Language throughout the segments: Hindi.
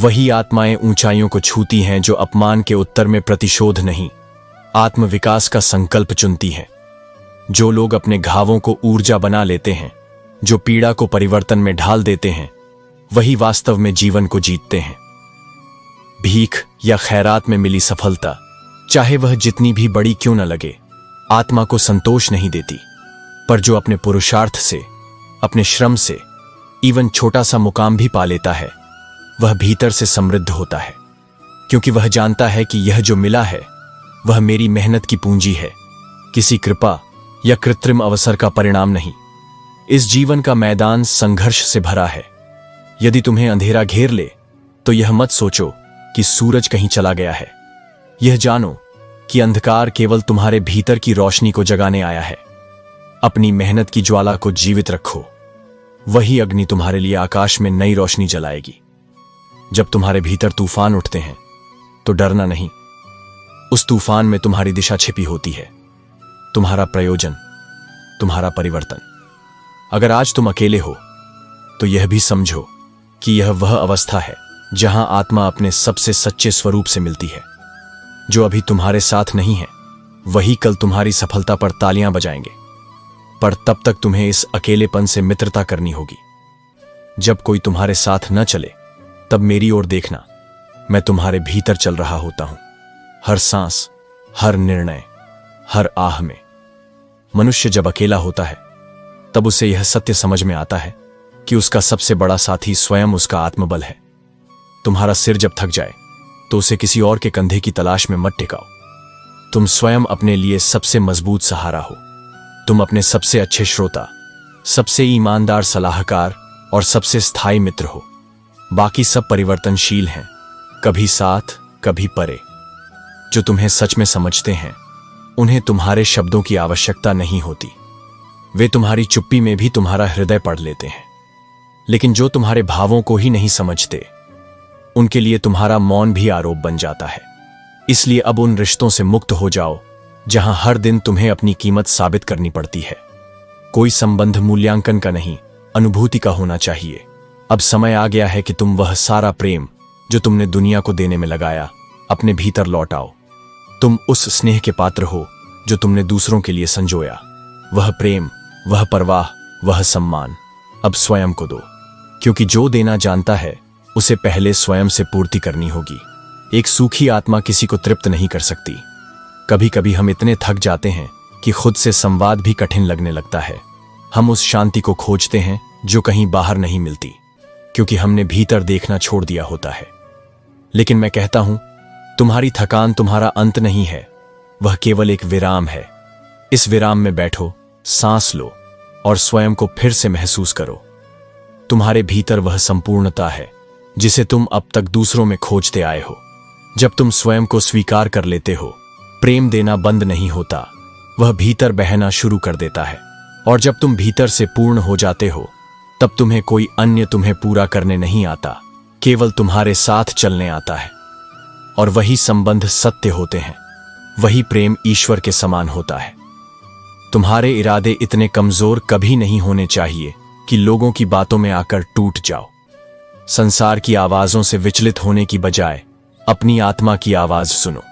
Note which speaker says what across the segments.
Speaker 1: वही आत्माएं ऊंचाइयों को छूती हैं जो अपमान के उत्तर में प्रतिशोध नहीं, आत्मविकास का संकल्प चुनती हैं। जो लोग अपने घावों को ऊर्जा बना लेते हैं, जो पीड़ा को परिवर्तन में ढाल देते हैं, वही वास्तव में जीवन को जीतते हैं। भीख या खैरात में मिली सफलता, चाहे वह जितनी भी बड़ी क्यों न लगे, आत्मा को संतोष नहीं देती। पर जो अपने पुरुषार्थ से, अपने श्रम से इवन छोटा सा मुकाम भी पा लेता है, वह भीतर से समृद्ध होता है, क्योंकि वह जानता है कि यह जो मिला है वह मेरी मेहनत की पूंजी है, किसी कृपा या कृत्रिम अवसर का परिणाम नहीं। इस जीवन का मैदान संघर्ष से भरा है। यदि तुम्हें अंधेरा घेर ले तो यह मत सोचो कि सूरज कहीं चला गया है। यह जानो कि अंधकार केवल तुम्हारे भीतर की रोशनी को जगाने आया है। अपनी मेहनत की ज्वाला को जीवित रखो, वही अग्नि तुम्हारे लिए आकाश में नई रोशनी जलाएगी। जब तुम्हारे भीतर तूफान उठते हैं तो डरना नहीं, उस तूफान में तुम्हारी दिशा छिपी होती है, तुम्हारा प्रयोजन, तुम्हारा परिवर्तन। अगर आज तुम अकेले हो तो यह भी समझो कि यह वह अवस्था है जहां आत्मा अपने सबसे सच्चे स्वरूप से मिलती है। जो अभी तुम्हारे साथ नहीं है वही कल तुम्हारी सफलता पर तालियां बजाएंगे, पर तब तक तुम्हें इस अकेलेपन से मित्रता करनी होगी। जब कोई तुम्हारे साथ न चले तब मेरी ओर देखना, मैं तुम्हारे भीतर चल रहा होता हूं, हर सांस, हर निर्णय, हर आह में। मनुष्य जब अकेला होता है तब उसे यह सत्य समझ में आता है कि उसका सबसे बड़ा साथी स्वयं उसका आत्मबल है। तुम्हारा सिर जब थक जाए तो उसे किसी और के कंधे की तलाश में मत टिकाओ। तुम स्वयं अपने लिए सबसे मजबूत सहारा हो। तुम अपने सबसे अच्छे श्रोता, सबसे ईमानदार सलाहकार और सबसे स्थायी मित्र हो। बाकी सब परिवर्तनशील हैं, कभी साथ, कभी परे। जो तुम्हें सच में समझते हैं उन्हें तुम्हारे शब्दों की आवश्यकता नहीं होती। वे तुम्हारी चुप्पी में भी तुम्हारा हृदय पढ़ लेते हैं। लेकिन जो तुम्हारे भावों को ही नहीं समझते, उनके लिए तुम्हारा मौन भी आरोप बन जाता है। इसलिए अब उन रिश्तों से मुक्त हो जाओ जहां हर दिन तुम्हें अपनी कीमत साबित करनी पड़ती है। कोई संबंध मूल्यांकन का नहीं, अनुभूति का होना चाहिए। अब समय आ गया है कि तुम वह सारा प्रेम जो तुमने दुनिया को देने में लगाया, अपने भीतर लौटाओ। तुम उस स्नेह के पात्र हो जो तुमने दूसरों के लिए संजोया। वह प्रेम, वह परवाह, वह सम्मान अब स्वयं को दो, क्योंकि जो देना जानता है उसे पहले स्वयं से पूर्ति करनी होगी। एक सूखी आत्मा किसी को तृप्त नहीं कर सकती। कभी कभी हम इतने थक जाते हैं कि खुद से संवाद भी कठिन लगने लगता है। हम उस शांति को खोजते हैं जो कहीं बाहर नहीं मिलती, क्योंकि हमने भीतर देखना छोड़ दिया होता है। लेकिन मैं कहता हूं, तुम्हारी थकान तुम्हारा अंत नहीं है, वह केवल एक विराम है। इस विराम में बैठो, सांस लो और स्वयं को फिर से महसूस करो। तुम्हारे भीतर वह संपूर्णता है जिसे तुम अब तक दूसरों में खोजते आए हो। जब तुम स्वयं को स्वीकार कर लेते हो, प्रेम देना बंद नहीं होता, वह भीतर बहना शुरू कर देता है। और जब तुम भीतर से पूर्ण हो जाते हो, तब तुम्हें कोई अन्य तुम्हें पूरा करने नहीं आता, केवल तुम्हारे साथ चलने आता है। और वही संबंध सत्य होते हैं, वही प्रेम ईश्वर के समान होता है। तुम्हारे इरादे इतने कमजोर कभी नहीं होने चाहिए कि लोगों की बातों में आकर टूट जाओ। संसार की आवाजों से विचलित होने की बजाय अपनी आत्मा की आवाज सुनो।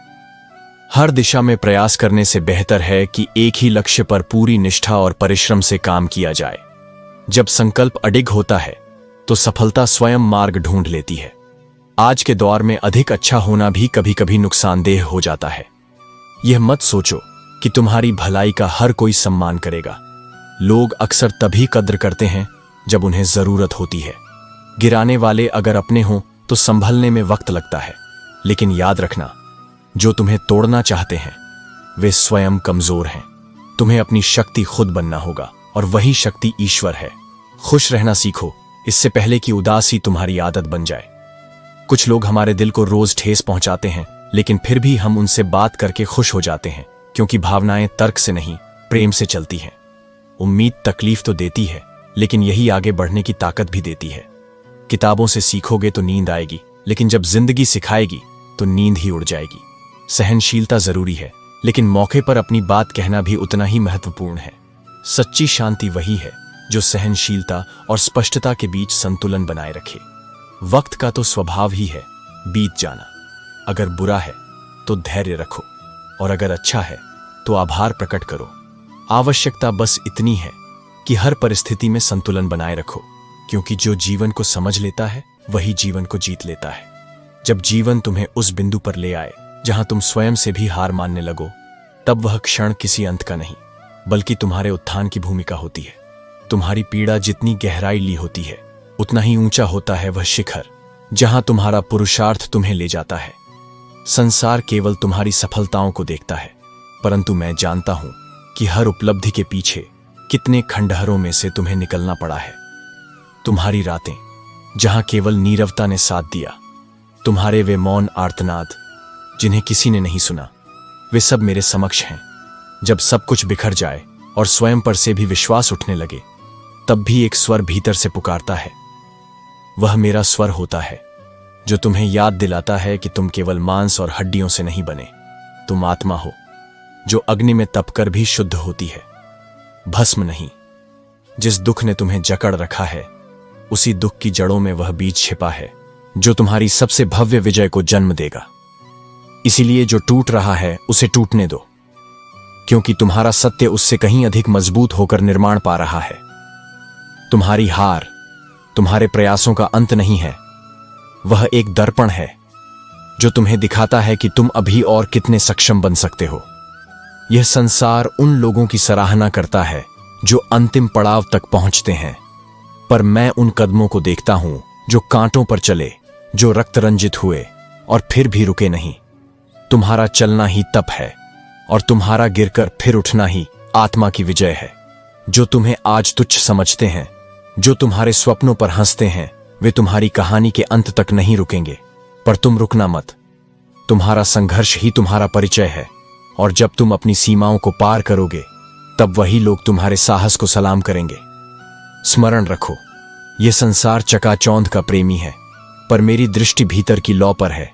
Speaker 1: हर दिशा में प्रयास करने से बेहतर है कि एक ही लक्ष्य पर पूरी निष्ठा और परिश्रम से काम किया जाए। जब संकल्प अडिग होता है तो सफलता स्वयं मार्ग ढूंढ लेती है। आज के दौर में अधिक अच्छा होना भी कभी कभी नुकसानदेह हो जाता है। यह मत सोचो कि तुम्हारी भलाई का हर कोई सम्मान करेगा। लोग अक्सर तभी कद्र करते हैं जब उन्हें जरूरत होती है। गिराने वाले अगर अपने हों तो संभलने में वक्त लगता है, लेकिन याद रखना, जो तुम्हें तोड़ना चाहते हैं वे स्वयं कमजोर हैं। तुम्हें अपनी शक्ति खुद बनना होगा, और वही शक्ति ईश्वर है। खुश रहना सीखो, इससे पहले कि उदासी तुम्हारी आदत बन जाए। कुछ लोग हमारे दिल को रोज ठेस पहुंचाते हैं, लेकिन फिर भी हम उनसे बात करके खुश हो जाते हैं, क्योंकि भावनाएं तर्क से नहीं, प्रेम से चलती हैं। उम्मीद तकलीफ तो देती है, लेकिन यही आगे बढ़ने की ताकत भी देती है। किताबों से सीखोगे तो नींद आएगी, लेकिन जब जिंदगी सिखाएगी तो नींद ही उड़ जाएगी। सहनशीलता जरूरी है, लेकिन मौके पर अपनी बात कहना भी उतना ही महत्वपूर्ण है। सच्ची शांति वही है जो सहनशीलता और स्पष्टता के बीच संतुलन बनाए रखे। वक्त का तो स्वभाव ही है बीत जाना। अगर बुरा है तो धैर्य रखो, और अगर अच्छा है तो आभार प्रकट करो। आवश्यकता बस इतनी है कि हर परिस्थिति में संतुलन बनाए रखो, क्योंकि जो जीवन को समझ लेता है वही जीवन को जीत लेता है। जब जीवन तुम्हें उस बिंदु पर ले आए जहां तुम स्वयं से भी हार मानने लगो, तब वह क्षण किसी अंत का नहीं बल्कि तुम्हारे उत्थान की भूमिका होती है। तुम्हारी पीड़ा जितनी गहराई ली होती है उतना ही ऊंचा होता है वह शिखर जहां तुम्हारा पुरुषार्थ तुम्हें ले जाता है। संसार केवल तुम्हारी सफलताओं को देखता है, परंतु मैं जानता हूं कि हर उपलब्धि के पीछे कितने खंडहरों में से तुम्हें निकलना पड़ा है। तुम्हारी रातें जहां केवल नीरवता ने साथ दिया, तुम्हारे वे मौन आर्तनाद जिन्हें किसी ने नहीं सुना, वे सब मेरे समक्ष हैं। जब सब कुछ बिखर जाए और स्वयं पर से भी विश्वास उठने लगे, तब भी एक स्वर भीतर से पुकारता है। वह मेरा स्वर होता है जो तुम्हें याद दिलाता है कि तुम केवल मांस और हड्डियों से नहीं बने, तुम आत्मा हो जो अग्नि में तपकर भी शुद्ध होती है, भस्म नहीं। जिस दुख ने तुम्हें जकड़ रखा है, उसी दुख की जड़ों में वह बीज छिपा है जो तुम्हारी सबसे भव्य विजय को जन्म देगा। इसीलिए जो टूट रहा है उसे टूटने दो, क्योंकि तुम्हारा सत्य उससे कहीं अधिक मजबूत होकर निर्माण पा रहा है। तुम्हारी हार तुम्हारे प्रयासों का अंत नहीं है, वह एक दर्पण है जो तुम्हें दिखाता है कि तुम अभी और कितने सक्षम बन सकते हो। यह संसार उन लोगों की सराहना करता है जो अंतिम पड़ाव तक पहुंचते हैं, पर मैं उन कदमों को देखता हूं जो कांटों पर चले, जो रक्त रंजित हुए और फिर भी रुके नहीं। तुम्हारा चलना ही तप है और तुम्हारा गिरकर फिर उठना ही आत्मा की विजय है। जो तुम्हें आज तुच्छ समझते हैं, जो तुम्हारे स्वप्नों पर हंसते हैं, वे तुम्हारी कहानी के अंत तक नहीं रुकेंगे, पर तुम रुकना मत। तुम्हारा संघर्ष ही तुम्हारा परिचय है, और जब तुम अपनी सीमाओं को पार करोगे, तब वही लोग तुम्हारे साहस को सलाम करेंगे। स्मरण रखो, यह संसार चकाचौंध का प्रेमी है, पर मेरी दृष्टि भीतर की लौ पर है,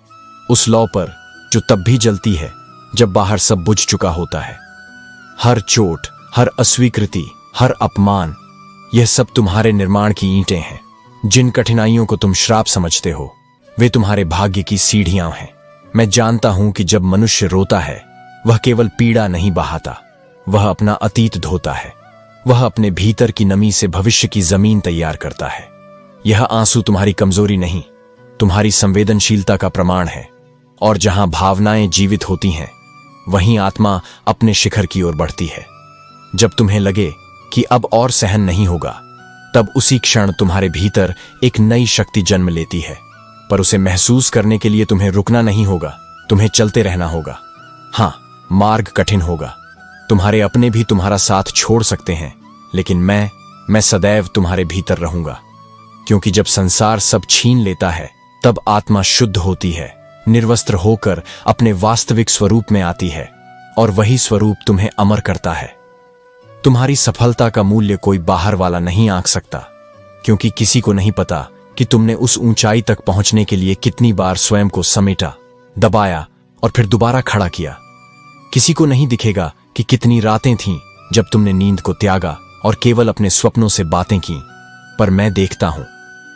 Speaker 1: उस लौ पर जो तब भी जलती है जब बाहर सब बुझ चुका होता है। हर चोट, हर अस्वीकृति, हर अपमान, यह सब तुम्हारे निर्माण की ईंटें हैं। जिन कठिनाइयों को तुम श्राप समझते हो, वे तुम्हारे भाग्य की सीढ़ियां हैं। मैं जानता हूं कि जब मनुष्य रोता है, वह केवल पीड़ा नहीं बहाता, वह अपना अतीत धोता है। वह अपने भीतर की नमी से भविष्य की जमीन तैयार करता है। यह आंसू तुम्हारी कमजोरी नहीं, तुम्हारी संवेदनशीलता का प्रमाण है। और जहां भावनाएं जीवित होती हैं, वहीं आत्मा अपने शिखर की ओर बढ़ती है। जब तुम्हें लगे कि अब और सहन नहीं होगा, तब उसी क्षण तुम्हारे भीतर एक नई शक्ति जन्म लेती है। पर उसे महसूस करने के लिए तुम्हें रुकना नहीं होगा, तुम्हें चलते रहना होगा। हां, मार्ग कठिन होगा, तुम्हारे अपने भी तुम्हारा साथ छोड़ सकते हैं, लेकिन मैं सदैव तुम्हारे भीतर रहूंगा। क्योंकि जब संसार सब छीन लेता है, तब आत्मा शुद्ध होती है, निर्वस्त्र होकर अपने वास्तविक स्वरूप में आती है, और वही स्वरूप तुम्हें अमर करता है। तुम्हारी सफलता का मूल्य कोई बाहर वाला नहीं आंक सकता, क्योंकि किसी को नहीं पता कि तुमने उस ऊंचाई तक पहुंचने के लिए कितनी बार स्वयं को समेटा, दबाया और फिर दोबारा खड़ा किया। किसी को नहीं दिखेगा कि कितनी रातें थीं जब तुमने नींद को त्यागा और केवल अपने स्वप्नों से बातें की, पर मैं देखता हूं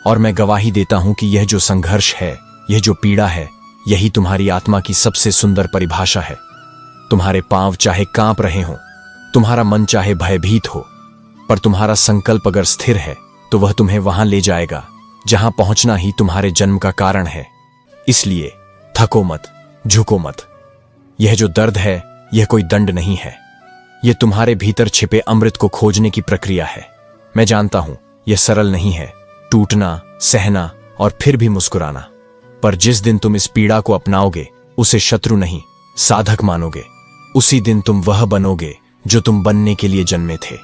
Speaker 1: और मैं गवाही देता हूं कि यह जो संघर्ष है, यह जो पीड़ा है, यही तुम्हारी आत्मा की सबसे सुंदर परिभाषा है। तुम्हारे पांव चाहे कांप रहे हों, तुम्हारा मन चाहे भयभीत हो, पर तुम्हारा संकल्प अगर स्थिर है तो वह तुम्हें वहां ले जाएगा जहां पहुंचना ही तुम्हारे जन्म का कारण है। इसलिए थको मत, झुको मत। यह जो दर्द है, यह कोई दंड नहीं है, यह तुम्हारे भीतर छिपे अमृत को खोजने की प्रक्रिया है। मैं जानता हूं यह सरल नहीं है, टूटना, सहना और फिर भी मुस्कुराना, पर जिस दिन तुम इस पीड़ा को अपनाओगे, उसे शत्रु नहीं साधक मानोगे, उसी दिन तुम वह बनोगे जो तुम बनने के लिए जन्मे थे।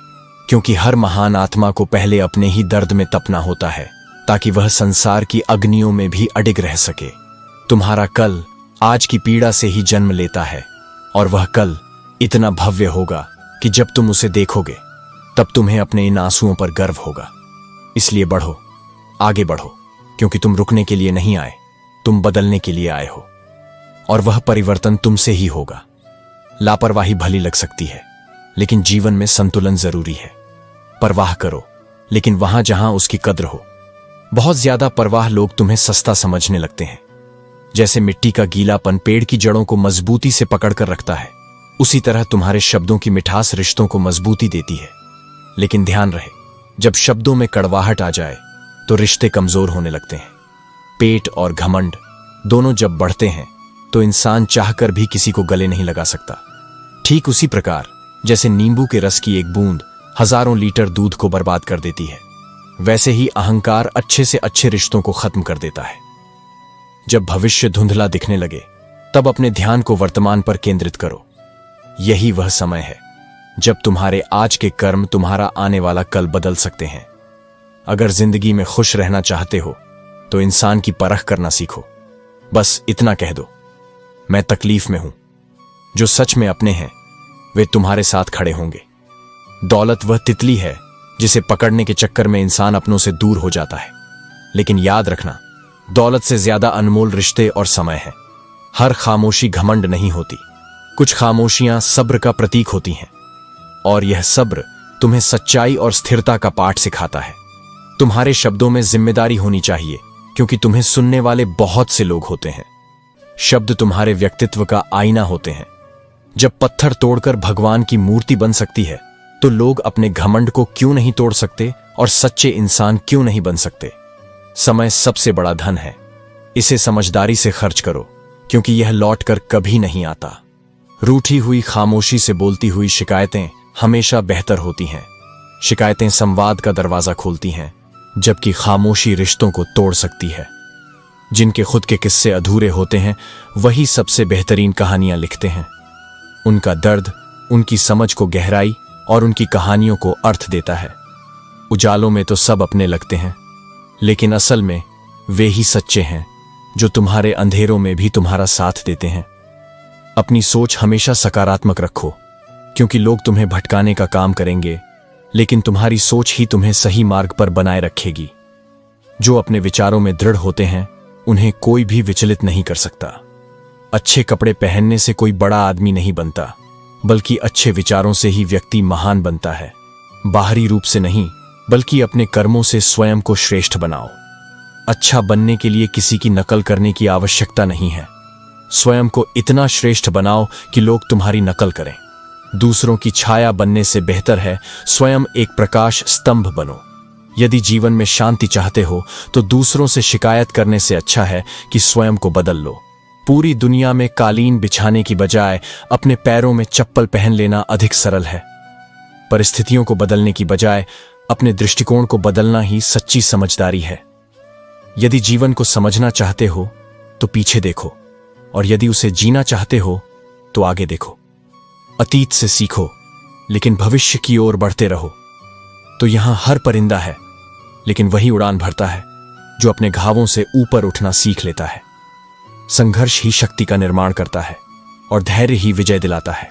Speaker 1: क्योंकि हर महान आत्मा को पहले अपने ही दर्द में तपना होता है, ताकि वह संसार की अग्नियों में भी अडिग रह सके। तुम्हारा कल आज की पीड़ा से ही जन्म लेता है, और वह कल इतना भव्य होगा कि जब तुम उसे देखोगे, तब तुम्हें अपने इन आंसुओं पर गर्व होगा। इसलिए बढ़ो, आगे बढ़ो, क्योंकि तुम रुकने के लिए नहीं आए, तुम बदलने के लिए आए हो, और वह परिवर्तन तुमसे ही होगा। लापरवाही भली लग सकती है, लेकिन जीवन में संतुलन जरूरी है। परवाह करो, लेकिन वहां जहां उसकी कद्र हो। बहुत ज्यादा परवाह लोग तुम्हें सस्ता समझने लगते हैं। जैसे मिट्टी का गीलापन पेड़ की जड़ों को मजबूती से पकड़कर रखता है, उसी तरह तुम्हारे शब्दों की मिठास रिश्तों को मजबूती देती है। लेकिन ध्यान रहे, जब शब्दों में कड़वाहट आ जाए तो रिश्ते कमजोर होने लगते हैं। पेट और घमंड दोनों जब बढ़ते हैं तो इंसान चाहकर भी किसी को गले नहीं लगा सकता। ठीक उसी प्रकार जैसे नींबू के रस की एक बूंद हजारों लीटर दूध को बर्बाद कर देती है, वैसे ही अहंकार अच्छे से अच्छे रिश्तों को खत्म कर देता है। जब भविष्य धुंधला दिखने लगे तब अपने ध्यान को वर्तमान पर केंद्रित करो। यही वह समय है जब तुम्हारे आज के कर्म तुम्हारा आने वाला कल बदल सकते हैं। अगर जिंदगी में खुश रहना चाहते हो तो इंसान की परख करना सीखो। बस इतना कह दो, मैं तकलीफ में हूं। जो सच में अपने हैं वे तुम्हारे साथ खड़े होंगे। दौलत वह तितली है जिसे पकड़ने के चक्कर में इंसान अपनों से दूर हो जाता है। लेकिन याद रखना, दौलत से ज्यादा अनमोल रिश्ते और समय है। हर खामोशी घमंड नहीं होती, कुछ खामोशियां सब्र का प्रतीक होती हैं, और यह सब्र तुम्हें सच्चाई और स्थिरता का पाठ सिखाता है। तुम्हारे शब्दों में जिम्मेदारी होनी चाहिए, क्योंकि तुम्हें सुनने वाले बहुत से लोग होते हैं। शब्द तुम्हारे व्यक्तित्व का आईना होते हैं। जब पत्थर तोड़कर भगवान की मूर्ति बन सकती है तो लोग अपने घमंड को क्यों नहीं तोड़ सकते और सच्चे इंसान क्यों नहीं बन सकते। समय सबसे बड़ा धन है, इसे समझदारी से खर्च करो, क्योंकि यह लौटकर कभी नहीं आता। रूठी हुई खामोशी से बोलती हुई शिकायतें हमेशा बेहतर होती हैं। शिकायतें संवाद का दरवाजा खोलती हैं, जबकि खामोशी रिश्तों को तोड़ सकती है। जिनके खुद के किस्से अधूरे होते हैं वही सबसे बेहतरीन कहानियां लिखते हैं। उनका दर्द उनकी समझ को गहराई और उनकी कहानियों को अर्थ देता है। उजालों में तो सब अपने लगते हैं, लेकिन असल में वे ही सच्चे हैं जो तुम्हारे अंधेरों में भी तुम्हारा साथ देते हैं। अपनी सोच हमेशा सकारात्मक रखो, क्योंकि लोग तुम्हें भटकाने का काम करेंगे, लेकिन तुम्हारी सोच ही तुम्हें सही मार्ग पर बनाए रखेगी। जो अपने विचारों में दृढ़ होते हैं उन्हें कोई भी विचलित नहीं कर सकता। अच्छे कपड़े पहनने से कोई बड़ा आदमी नहीं बनता, बल्कि अच्छे विचारों से ही व्यक्ति महान बनता है। बाहरी रूप से नहीं, बल्कि अपने कर्मों से स्वयं को श्रेष्ठ बनाओ। अच्छा बनने के लिए किसी की नकल करने की आवश्यकता नहीं है। स्वयं को इतना श्रेष्ठ बनाओ कि लोग तुम्हारी नकल करें। दूसरों की छाया बनने से बेहतर है स्वयं एक प्रकाश स्तंभ बनो। यदि जीवन में शांति चाहते हो तो दूसरों से शिकायत करने से अच्छा है कि स्वयं को बदल लो। पूरी दुनिया में कालीन बिछाने की बजाय अपने पैरों में चप्पल पहन लेना अधिक सरल है। परिस्थितियों को बदलने की बजाय अपने दृष्टिकोण को बदलना ही सच्ची समझदारी है। यदि जीवन को समझना चाहते हो तो पीछे देखो, और यदि उसे जीना चाहते हो तो आगे देखो। अतीत से सीखो, लेकिन भविष्य की ओर बढ़ते रहो। तो यहां हर परिंदा है, लेकिन वही उड़ान भरता है जो अपने घावों से ऊपर उठना सीख लेता है। संघर्ष ही शक्ति का निर्माण करता है और धैर्य ही विजय दिलाता है।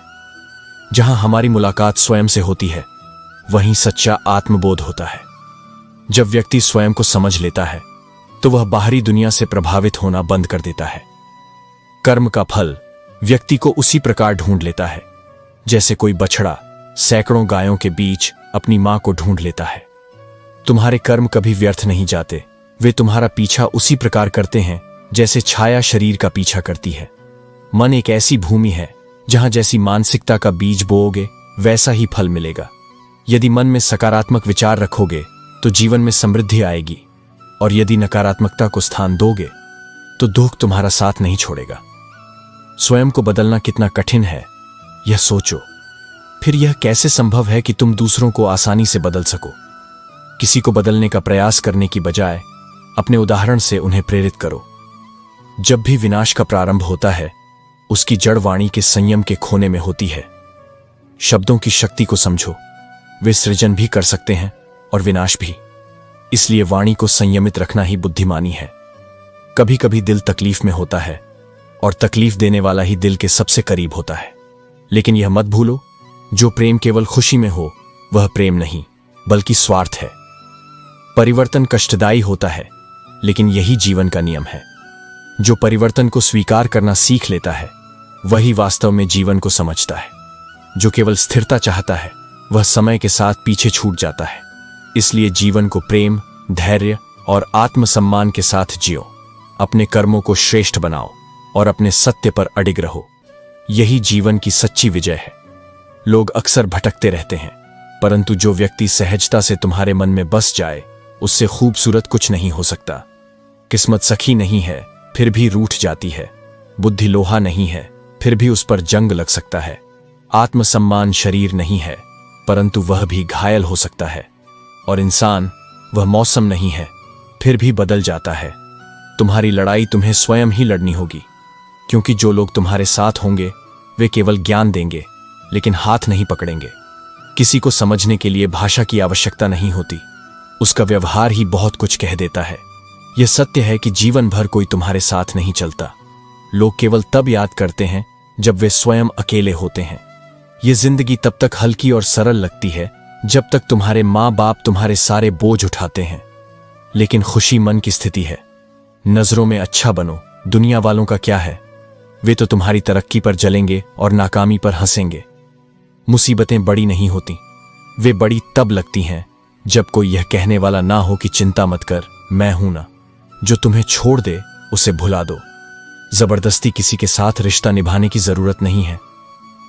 Speaker 1: जहां हमारी मुलाकात स्वयं से होती है वहीं सच्चा आत्मबोध होता है। जब व्यक्ति स्वयं को समझ लेता है तो वह बाहरी दुनिया से प्रभावित होना बंद कर देता है। कर्म का फल व्यक्ति को उसी प्रकार ढूंढ लेता है जैसे कोई बछड़ा सैकड़ों गायों के बीच अपनी मां को ढूंढ लेता है। तुम्हारे कर्म कभी व्यर्थ नहीं जाते, वे तुम्हारा पीछा उसी प्रकार करते हैं जैसे छाया शरीर का पीछा करती है। मन एक ऐसी भूमि है जहां जैसी मानसिकता का बीज बोओगे वैसा ही फल मिलेगा। यदि मन में सकारात्मक विचार रखोगे तो जीवन में समृद्धि आएगी, और यदि नकारात्मकता को स्थान दोगे तो दुख तुम्हारा साथ नहीं छोड़ेगा। स्वयं को बदलना कितना कठिन है यह सोचो, फिर यह कैसे संभव है कि तुम दूसरों को आसानी से बदल सको। किसी को बदलने का प्रयास करने की बजाय अपने उदाहरण से उन्हें प्रेरित करो। जब भी विनाश का प्रारंभ होता है उसकी जड़ वाणी के संयम के खोने में होती है। शब्दों की शक्ति को समझो, वे सृजन भी कर सकते हैं और विनाश भी। इसलिए वाणी को संयमित रखना ही बुद्धिमानी है। कभी कभी दिल तकलीफ में होता है और तकलीफ देने वाला ही दिल के सबसे करीब होता है, लेकिन यह मत भूलो, जो प्रेम केवल खुशी में हो वह प्रेम नहीं बल्कि स्वार्थ है। परिवर्तन कष्टदायी होता है, लेकिन यही जीवन का नियम है। जो परिवर्तन को स्वीकार करना सीख लेता है वही वास्तव में जीवन को समझता है। जो केवल स्थिरता चाहता है वह समय के साथ पीछे छूट जाता है। इसलिए जीवन को प्रेम, धैर्य और आत्मसम्मान के साथ जियो। अपने कर्मों को श्रेष्ठ बनाओ और अपने सत्य पर अडिग रहो। यही जीवन की सच्ची विजय है। लोग अक्सर भटकते रहते हैं, परंतु जो व्यक्ति सहजता से तुम्हारे मन में बस जाए, उससे खूबसूरत कुछ नहीं हो सकता। किस्मत सखी नहीं है, फिर भी रूठ जाती है। बुद्धि लोहा नहीं है, फिर भी उस पर जंग लग सकता है। आत्मसम्मान शरीर नहीं है, परंतु वह भी घायल हो सकता है। और इंसान वह मौसम नहीं है, फिर भी बदल जाता है। तुम्हारी लड़ाई तुम्हें स्वयं ही लड़नी होगी, क्योंकि जो लोग तुम्हारे साथ होंगे वे केवल ज्ञान देंगे, लेकिन हाथ नहीं पकड़ेंगे। किसी को समझने के लिए भाषा की आवश्यकता नहीं होती, उसका व्यवहार ही बहुत कुछ कह देता है। यह सत्य है कि जीवन भर कोई तुम्हारे साथ नहीं चलता। लोग केवल तब याद करते हैं जब वे स्वयं अकेले होते हैं। यह जिंदगी तब तक हल्की और सरल लगती है जब तक तुम्हारे माँ बाप तुम्हारे सारे बोझ उठाते हैं। लेकिन खुशी मन की स्थिति है। नजरों में अच्छा बनो, दुनिया वालों का क्या है, वे तो तुम्हारी तरक्की पर जलेंगे और नाकामी पर हंसेंगे। मुसीबतें बड़ी नहीं होती, वे बड़ी तब लगती हैं जब कोई यह कहने वाला ना हो कि चिंता मत कर, मैं हूं ना। जो तुम्हें छोड़ दे उसे भुला दो। जबरदस्ती किसी के साथ रिश्ता निभाने की जरूरत नहीं है।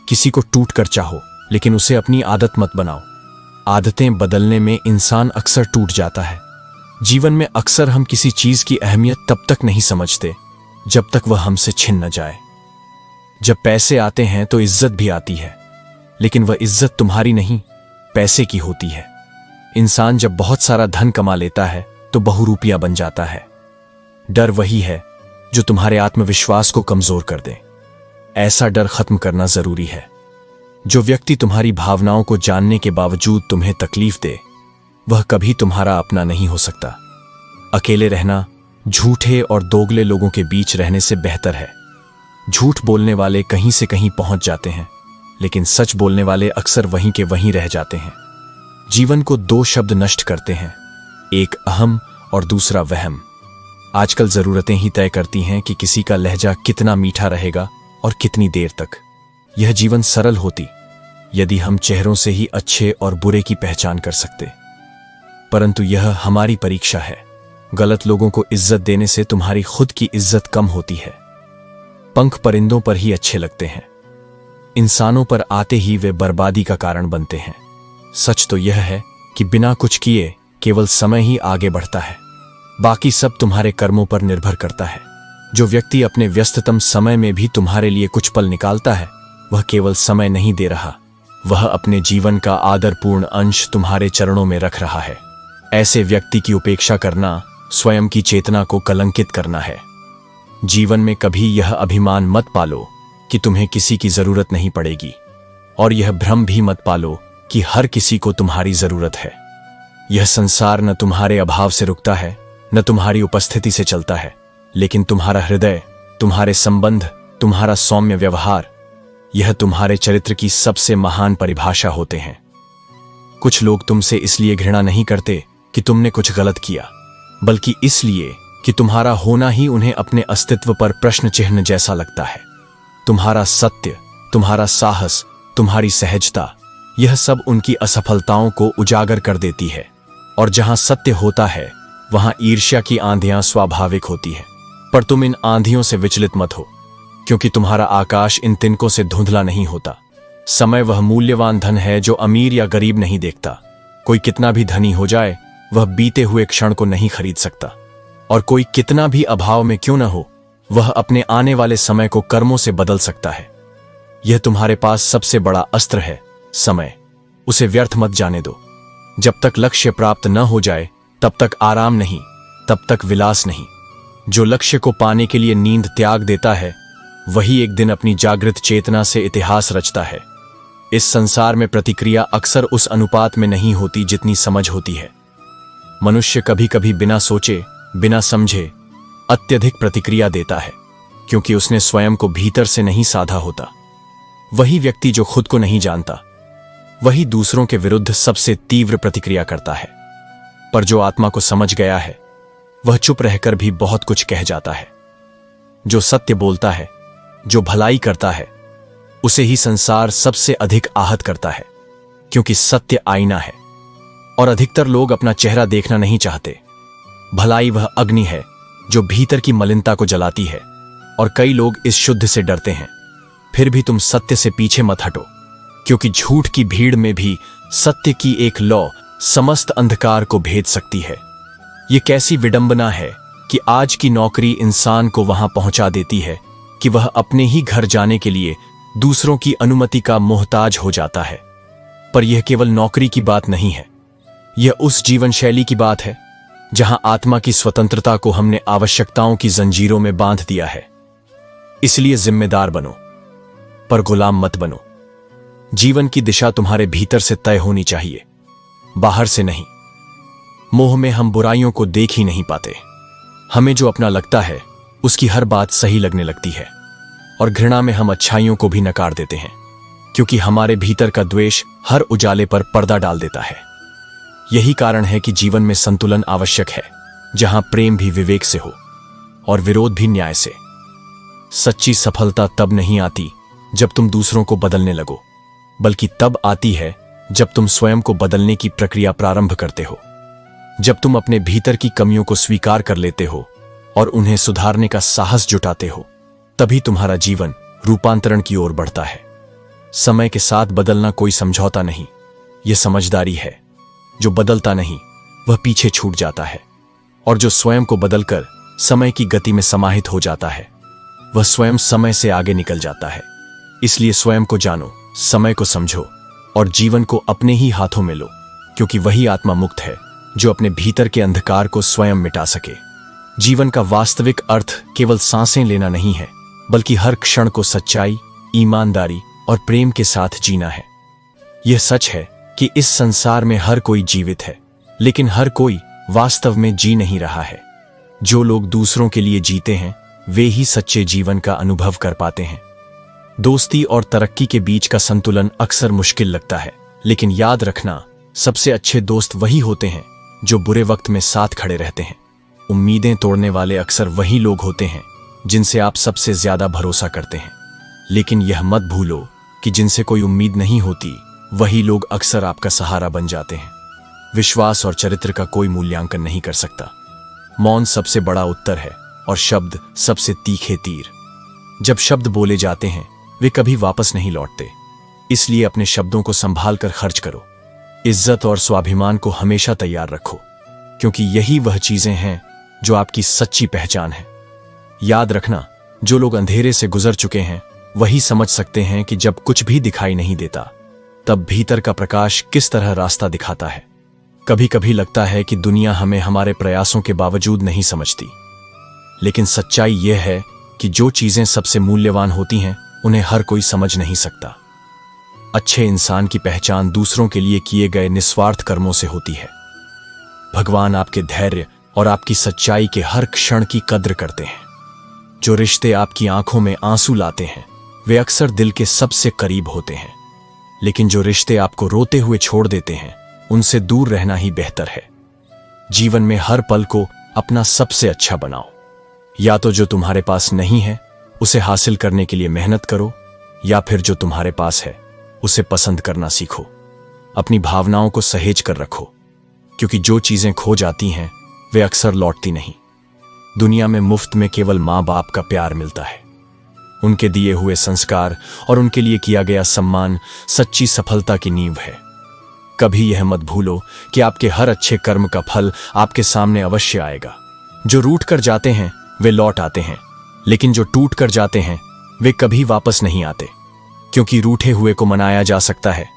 Speaker 1: किसी को टूट कर चाहो, लेकिन उसे अपनी आदत मत बनाओ। आदतें बदलने में इंसान अक्सर टूट जाता है। जीवन में अक्सर हम किसी चीज की अहमियत तब तक नहीं समझते जब तक वह हमसे छिन न जाए। जब पैसे आते हैं तो इज्जत भी आती है, लेकिन वह इज्जत तुम्हारी नहीं, पैसे की होती है। इंसान जब बहुत सारा धन कमा लेता है तो बहुरूपिया बन जाता है। डर वही है जो तुम्हारे आत्मविश्वास को कमजोर कर दे। ऐसा डर खत्म करना जरूरी है। जो व्यक्ति तुम्हारी भावनाओं को जानने के बावजूद तुम्हें तकलीफ दे, वह कभी तुम्हारा अपना नहीं हो सकता। अकेले रहना झूठे और दोगले लोगों के बीच रहने से बेहतर है। झूठ बोलने वाले कहीं से कहीं पहुंच जाते हैं, लेकिन सच बोलने वाले अक्सर वहीं के वहीं रह जाते हैं। जीवन को दो शब्द नष्ट करते हैं, एक अहम और दूसरा वहम। आजकल जरूरतें ही तय करती हैं कि किसी का लहजा कितना मीठा रहेगा और कितनी देर तक। यह जीवन सरल होती यदि हम चेहरों से ही अच्छे और बुरे की पहचान कर सकते, परंतु यह हमारी परीक्षा है। गलत लोगों को इज्जत देने से तुम्हारी खुद की इज्जत कम होती है। पंख परिंदों पर ही अच्छे लगते हैं, इंसानों पर आते ही वे बर्बादी का कारण बनते हैं। सच तो यह है कि बिना कुछ किए केवल समय ही आगे बढ़ता है, बाकी सब तुम्हारे कर्मों पर निर्भर करता है। जो व्यक्ति अपने व्यस्ततम समय में भी तुम्हारे लिए कुछ पल निकालता है, वह केवल समय नहीं दे रहा, वह अपने जीवन का आदरपूर्ण अंश तुम्हारे चरणों में रख रहा है। ऐसे व्यक्ति की उपेक्षा करना स्वयं की चेतना को कलंकित करना है। जीवन में कभी यह अभिमान मत पालो कि तुम्हें किसी की जरूरत नहीं पड़ेगी, और यह भ्रम भी मत पालो कि हर किसी को तुम्हारी जरूरत है। यह संसार न तुम्हारे अभाव से रुकता है, न तुम्हारी उपस्थिति से चलता है, लेकिन तुम्हारा हृदय, तुम्हारे संबंध, तुम्हारा सौम्य व्यवहार, यह तुम्हारे चरित्र की सबसे महान परिभाषा होते हैं। कुछ लोग तुमसे इसलिए घृणा नहीं करते कि तुमने कुछ गलत किया, बल्कि इसलिए कि तुम्हारा होना ही उन्हें अपने अस्तित्व पर प्रश्न चिन्ह जैसा लगता है। तुम्हारा सत्य, तुम्हारा साहस, तुम्हारी सहजता, यह सब उनकी असफलताओं को उजागर कर देती है। और जहां सत्य होता है वहां ईर्ष्या की आंधियां स्वाभाविक होती है। पर तुम इन आंधियों से विचलित मत हो, क्योंकि तुम्हारा आकाश इन तिनकों से धुंधला नहीं होता। समय वह मूल्यवान धन है जो अमीर या गरीब नहीं देखता। कोई कितना भी धनी हो जाए, वह बीते हुए क्षण को नहीं खरीद सकता, और कोई कितना भी अभाव में क्यों न हो, वह अपने आने वाले समय को कर्मों से बदल सकता है। यह तुम्हारे पास सबसे बड़ा अस्त्र है, समय। उसे व्यर्थ मत जाने दो। जब तक लक्ष्य प्राप्त न हो जाए तब तक आराम नहीं, तब तक विलास नहीं। जो लक्ष्य को पाने के लिए नींद त्याग देता है, वही एक दिन अपनी जागृत चेतना से इतिहास रचता है। इस संसार में प्रतिक्रिया अक्सर उस अनुपात में नहीं होती जितनी समझ होती है। मनुष्य कभी कभी बिना सोचे, बिना समझे अत्यधिक प्रतिक्रिया देता है, क्योंकि उसने स्वयं को भीतर से नहीं साधा होता। वही व्यक्ति जो खुद को नहीं जानता, वही दूसरों के विरुद्ध सबसे तीव्र प्रतिक्रिया करता है। पर जो आत्मा को समझ गया है, वह चुप रहकर भी बहुत कुछ कह जाता है। जो सत्य बोलता है, जो भलाई करता है, उसे ही संसार सबसे अधिक आहत करता है, क्योंकि सत्य आईना है और अधिकतर लोग अपना चेहरा देखना नहीं चाहते। भलाई वह अग्नि है जो भीतर की मलिनता को जलाती है, और कई लोग इस शुद्ध से डरते हैं। फिर भी तुम सत्य से पीछे मत हटो, क्योंकि झूठ की भीड़ में भी सत्य की एक लौ समस्त अंधकार को भेद सकती है। ये कैसी विडंबना है कि आज की नौकरी इंसान को वहां पहुंचा देती है कि वह अपने ही घर जाने के लिए दूसरों की अनुमति का मोहताज हो जाता है। पर यह केवल नौकरी की बात नहीं है, यह उस जीवन शैली की बात है जहां आत्मा की स्वतंत्रता को हमने आवश्यकताओं की जंजीरों में बांध दिया है। इसलिए जिम्मेदार बनो, पर गुलाम मत बनो। जीवन की दिशा तुम्हारे भीतर से तय होनी चाहिए, बाहर से नहीं। मोह में हम बुराइयों को देख ही नहीं पाते। हमें जो अपना लगता है उसकी हर बात सही लगने लगती है, और घृणा में हम अच्छाइयों को भी नकार देते हैं, क्योंकि हमारे भीतर का द्वेष हर उजाले पर पर्दा डाल देता है। यही कारण है कि जीवन में संतुलन आवश्यक है, जहां प्रेम भी विवेक से हो और विरोध भी न्याय से। सच्ची सफलता तब नहीं आती जब तुम दूसरों को बदलने लगो, बल्कि तब आती है जब तुम स्वयं को बदलने की प्रक्रिया प्रारंभ करते हो। जब तुम अपने भीतर की कमियों को स्वीकार कर लेते हो और उन्हें सुधारने का साहस जुटाते हो, तभी तुम्हारा जीवन रूपांतरण की ओर बढ़ता है। समय के साथ बदलना कोई समझौता नहीं, यह समझदारी है। जो बदलता नहीं वह पीछे छूट जाता है, और जो स्वयं को बदलकर समय की गति में समाहित हो जाता है वह स्वयं समय से आगे निकल जाता है। इसलिए स्वयं को जानो, समय को समझो और जीवन को अपने ही हाथों में लो, क्योंकि वही आत्मा मुक्त है जो अपने भीतर के अंधकार को स्वयं मिटा सके। जीवन का वास्तविक अर्थ केवल सांसें लेना नहीं है, बल्कि हर क्षण को सच्चाई, ईमानदारी और प्रेम के साथ जीना है। यह सच है कि इस संसार में हर कोई जीवित है, लेकिन हर कोई वास्तव में जी नहीं रहा है। जो लोग दूसरों के लिए जीते हैं वे ही सच्चे जीवन का अनुभव कर पाते हैं। दोस्ती और तरक्की के बीच का संतुलन अक्सर मुश्किल लगता है, लेकिन याद रखना, सबसे अच्छे दोस्त वही होते हैं जो बुरे वक्त में साथ खड़े रहते हैं। उम्मीदें तोड़ने वाले अक्सर वही लोग होते हैं जिनसे आप सबसे ज्यादा भरोसा करते हैं। लेकिन यह मत भूलो कि जिनसे कोई उम्मीद नहीं होती वही लोग अक्सर आपका सहारा बन जाते हैं। विश्वास और चरित्र का कोई मूल्यांकन नहीं कर सकता। मौन सबसे बड़ा उत्तर है और शब्द सबसे तीखे तीर। जब शब्द बोले जाते हैं वे कभी वापस नहीं लौटते, इसलिए अपने शब्दों को संभाल कर खर्च करो। इज्जत और स्वाभिमान को हमेशा तैयार रखो, क्योंकि यही वह चीजें हैं जो आपकी सच्ची पहचान है। याद रखना, जो लोग अंधेरे से गुजर चुके हैं वही समझ सकते हैं कि जब कुछ भी दिखाई नहीं देता तब भीतर का प्रकाश किस तरह रास्ता दिखाता है। कभी कभी लगता है कि दुनिया हमें हमारे प्रयासों के बावजूद नहीं समझती, लेकिन सच्चाई यह है कि जो चीजें सबसे मूल्यवान होती हैं उन्हें हर कोई समझ नहीं सकता। अच्छे इंसान की पहचान दूसरों के लिए किए गए निस्वार्थ कर्मों से होती है। भगवान आपके धैर्य और आपकी सच्चाई के हर क्षण की कद्र करते हैं। जो रिश्ते आपकी आंखों में आंसू लाते हैं वे अक्सर दिल के सबसे करीब होते हैं, लेकिन जो रिश्ते आपको रोते हुए छोड़ देते हैं उनसे दूर रहना ही बेहतर है। जीवन में हर पल को अपना सबसे अच्छा बनाओ। या तो जो तुम्हारे पास नहीं है उसे हासिल करने के लिए मेहनत करो, या फिर जो तुम्हारे पास है उसे पसंद करना सीखो। अपनी भावनाओं को सहेज कर रखो, क्योंकि जो चीजें खो जाती हैं वे अक्सर लौटती नहीं। दुनिया में मुफ्त में केवल माँ बाप का प्यार मिलता है। उनके दिए हुए संस्कार और उनके लिए किया गया सम्मान सच्ची सफलता की नींव है। कभी यह मत भूलो कि आपके हर अच्छे कर्म का फल आपके सामने अवश्य आएगा। जो रूठ कर जाते हैं वे लौट आते हैं, लेकिन जो टूट कर जाते हैं वे कभी वापस नहीं आते। क्योंकि रूठे हुए को मनाया जा सकता है,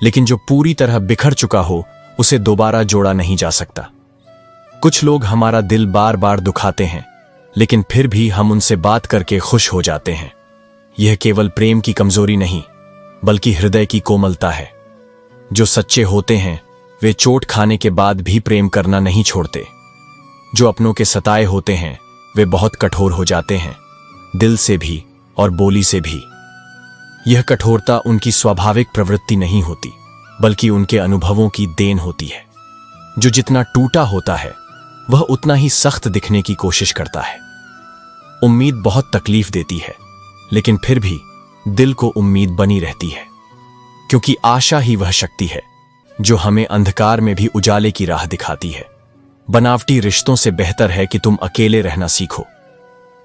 Speaker 1: लेकिन जो पूरी तरह बिखर चुका हो उसे दोबारा जोड़ा नहीं जा सकता। कुछ लोग हमारा दिल बार बार दुखाते हैं, लेकिन फिर भी हम उनसे बात करके खुश हो जाते हैं। यह केवल प्रेम की कमजोरी नहीं, बल्कि हृदय की कोमलता है। जो सच्चे होते हैं वे चोट खाने के बाद भी प्रेम करना नहीं छोड़ते। जो अपनों के सताए होते हैं वे बहुत कठोर हो जाते हैं, दिल से भी और बोली से भी। यह कठोरता उनकी स्वाभाविक प्रवृत्ति नहीं होती, बल्कि उनके अनुभवों की देन होती है। जो जितना टूटा होता है वह उतना ही सख्त दिखने की कोशिश करता है। उम्मीद बहुत तकलीफ देती है, लेकिन फिर भी दिल को उम्मीद बनी रहती है, क्योंकि आशा ही वह शक्ति है जो हमें अंधकार में भी उजाले की राह दिखाती है। बनावटी रिश्तों से बेहतर है कि तुम अकेले रहना सीखो,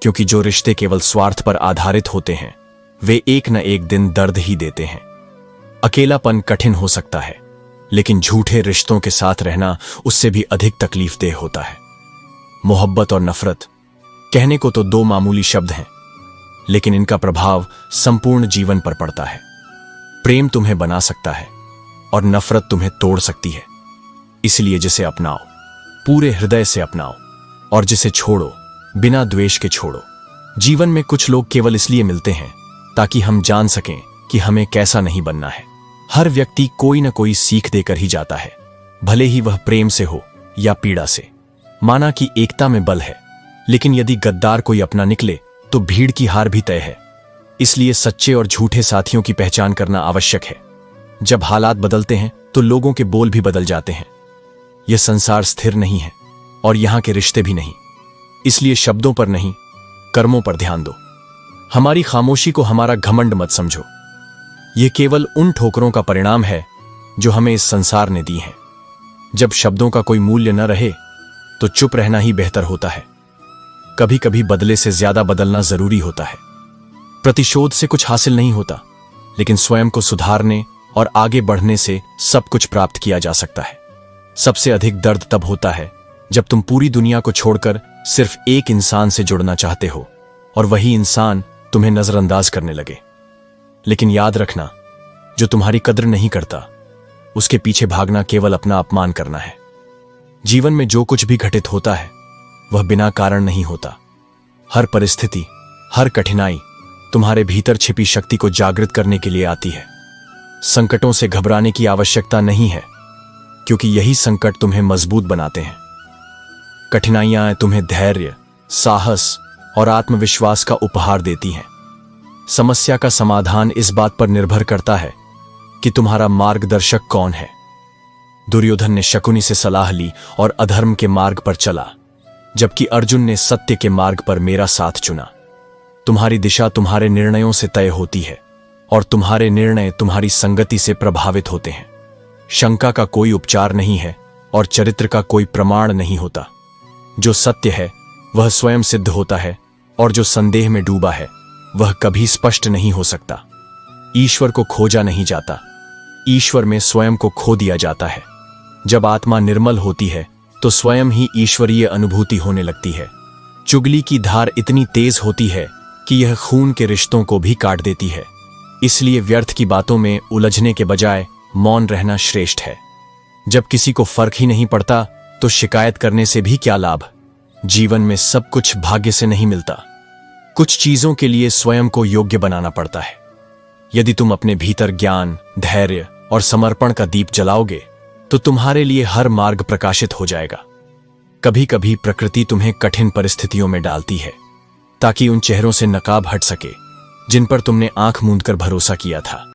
Speaker 1: क्योंकि जो रिश्ते केवल स्वार्थ पर आधारित होते हैं वे एक न एक दिन दर्द ही देते हैं। अकेलापन कठिन हो सकता है, लेकिन झूठे रिश्तों के साथ रहना उससे भी अधिक तकलीफदेह होता है। मोहब्बत और नफरत कहने को तो दो मामूली शब्द हैं, लेकिन इनका प्रभाव संपूर्ण जीवन पर पड़ता है। प्रेम तुम्हें बना सकता है और नफरत तुम्हें तोड़ सकती है। इसलिए जिसे अपनाओ पूरे हृदय से अपनाओ, और जिसे छोड़ो बिना द्वेष के छोड़ो। जीवन में कुछ लोग केवल इसलिए मिलते हैं ताकि हम जान सकें कि हमें कैसा नहीं बनना है। हर व्यक्ति कोई न कोई सीख देकर ही जाता है, भले ही वह प्रेम से हो या पीड़ा से। माना कि एकता में बल है, लेकिन यदि गद्दार कोई अपना निकले तो भीड़ की हार भी तय है। इसलिए सच्चे और झूठे साथियों की पहचान करना आवश्यक है। जब हालात बदलते हैं तो लोगों के बोल भी बदल जाते हैं। यह संसार स्थिर नहीं है और यहां के रिश्ते भी नहीं। इसलिए शब्दों पर नहीं, कर्मों पर ध्यान दो। हमारी खामोशी को हमारा घमंड मत समझो। यह केवल उन ठोकरों का परिणाम है जो हमें इस संसार ने दी हैं। जब शब्दों का कोई मूल्य न रहे तो चुप रहना ही बेहतर होता है। कभी कभी बदले से ज्यादा बदलना जरूरी होता है। प्रतिशोध से कुछ हासिल नहीं होता, लेकिन स्वयं को सुधारने और आगे बढ़ने से सब कुछ प्राप्त किया जा सकता है। सबसे अधिक दर्द तब होता है जब तुम पूरी दुनिया को छोड़कर सिर्फ एक इंसान से जुड़ना चाहते हो और वही इंसान तुम्हें नजरअंदाज करने लगे। लेकिन याद रखना, जो तुम्हारी कद्र नहीं करता उसके पीछे भागना केवल अपना अपमान करना है। जीवन में जो कुछ भी घटित होता है वह बिना कारण नहीं होता। हर परिस्थिति, हर कठिनाई तुम्हारे भीतर छिपी शक्ति को जागृत करने के लिए आती है। संकटों से घबराने की आवश्यकता नहीं है, क्योंकि यही संकट तुम्हें मजबूत बनाते हैं। कठिनाइयां तुम्हें धैर्य, साहस और आत्मविश्वास का उपहार देती हैं। समस्या का समाधान इस बात पर निर्भर करता है कि तुम्हारा मार्गदर्शक कौन है। दुर्योधन ने शकुनी से सलाह ली और अधर्म के मार्ग पर चला, जबकि अर्जुन ने सत्य के मार्ग पर मेरा साथ चुना। तुम्हारी दिशा तुम्हारे निर्णयों से तय होती है और तुम्हारे निर्णय तुम्हारी संगति से प्रभावित होते हैं। शंका का कोई उपचार नहीं है और चरित्र का कोई प्रमाण नहीं होता। जो सत्य है वह स्वयं सिद्ध होता है और जो संदेह में डूबा है वह कभी स्पष्ट नहीं हो सकता। ईश्वर को खोजा नहीं जाता, ईश्वर में स्वयं को खो दिया जाता है। जब आत्मा निर्मल होती है तो स्वयं ही ईश्वरीय अनुभूति होने लगती है। चुगली की धार इतनी तेज होती है कि यह खून के रिश्तों को भी काट देती है। इसलिए व्यर्थ की बातों में उलझने के बजाय मौन रहना श्रेष्ठ है। जब किसी को फर्क ही नहीं पड़ता तो शिकायत करने से भी क्या लाभ। जीवन में सब कुछ भाग्य से नहीं मिलता। कुछ चीजों के लिए स्वयं को योग्य बनाना पड़ता है। यदि तुम अपने भीतर ज्ञान, धैर्य और समर्पण का दीप जलाओगे तो तुम्हारे लिए हर मार्ग प्रकाशित हो जाएगा। कभी कभी प्रकृति तुम्हें कठिन परिस्थितियों में डालती है ताकि उन चेहरों से नकाब हट सके जिन पर तुमने आंख मूंदकर भरोसा किया था।